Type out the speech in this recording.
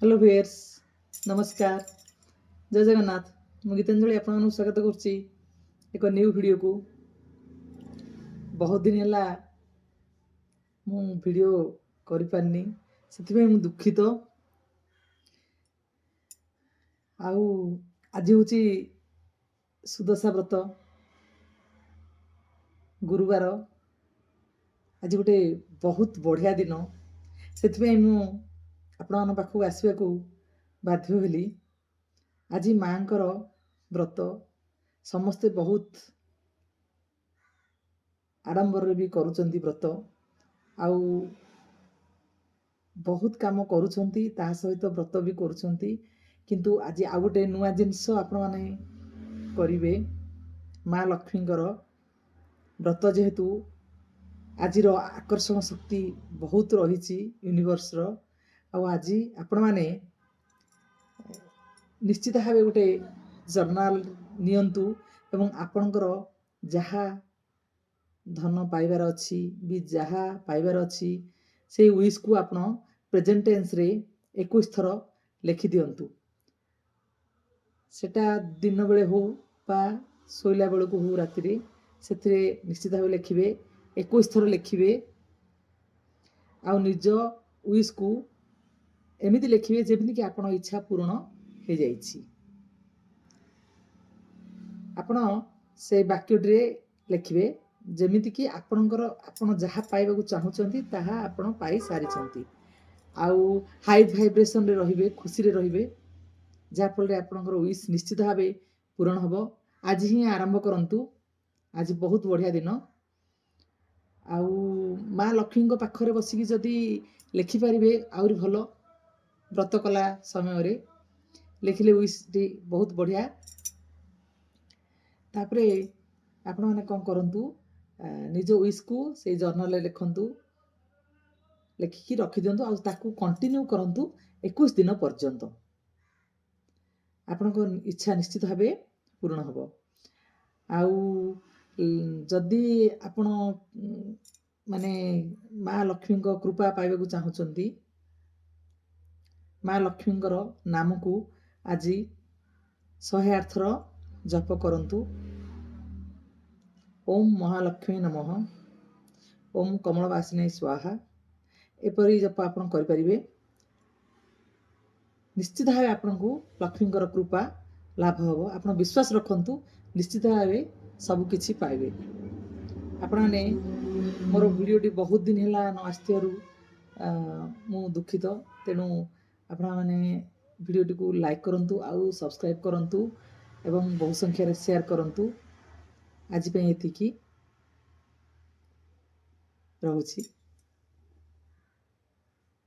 Hello भियर्स नमस्कार जय जगन्नाथ मु गीतांजलि आपन स्वागत करुच्ची एक न्यू वीडियो को। बहुत दिन है मु वीडियो करि पारनी से मु दुखित। आउ आज हूँ सुदशा व्रत गुरुवार। आज गोटे बहुत बढ़िया दिन से मु आपण पाखक आसवा को बाध्य हेली। आज माँकर व्रत समस्ते बहुत आडंबर भी करुचंती व्रत आउ बहुत काम करुचंती ता सहित व्रत भी करुचंती। किंतु आज आ गोटे नुआ जिनस आपण माने करिवे माँ लक्ष्मीकर व्रत जेहेतु आजिर आकर्षण शक्ति बहुत रही यूनिवर्स रो। आज आपण माने निश्चित भाव गोटे जर्नाल नियंतु एवं आपणकर जहा धन पाइबार अच्छी भी जहा पाइबार अच्छी से विश को आपण प्रेजेंट टेंस रे 21 थर लिखि दियंतु। सेटा दिन बेले हो बा सोइला बेले को हो राति रे सेथिरे निश्चित भाव लिखिबे 21 थर लिखिबे। आ निज विश को एमिति लिखिबे जेमिति कि आपण इच्छा पूर्ण हो जाइछि। आपण से वाक्यटे लिखिबे जेमिति कि आपणकर आपण जहा पाइबा को चाहुचंती ताहा आपण पाई सारिचंती। आउ हाई वाइब्रेशन रे रहिबे खुशी रे रहिबे जा फल आपणकर विश निश्चित भाव पूर्ण हबो। आज ही आरंभ करंतु। आज बहुत बढ़िया दिन। आउ माँ लक्ष्मी पाखरे बसिकी जदि लिखि पारिबे आउरी भलो। व्रत कला समय रे लिखिले विश टी बहुत बढ़िया। तापरे आपण माने कोन करंतु निज विश को से जर्नल रे लिखंतु लिखिकी रखि दियंतु आ ताकू कंटिन्यू करंतु 21 दिन पर्यंत। आपनको इच्छा निश्चित भावे पूर्ण हबो। आउ जदि आपण माने माँ लक्ष्मी को कृपा पाइबा को चाहुचंती माँ लक्ष्मी नाम को आज 108 थर जप करंतु। ओम महालक्ष्मी नमः, ओम कमलवासिनी स्वाहा एपरी जप आपण करि परिबे। निश्चित भाव आपको लक्ष्मी कृपा लाभ हबो। आपण विश्वास रखंतु निश्चित भाव सब किछि पाइबे। आपण ने मोर वीडियोटी बहुत दिन हैला न आस्थियारु मु दुखित। तेणु आपण माने वीडियोटी को लाइक करंतु आउ सब्सक्राइब करंतु एवं बहु संख्या रे शेयर करंतु। आज पे एतिकी रहउछि।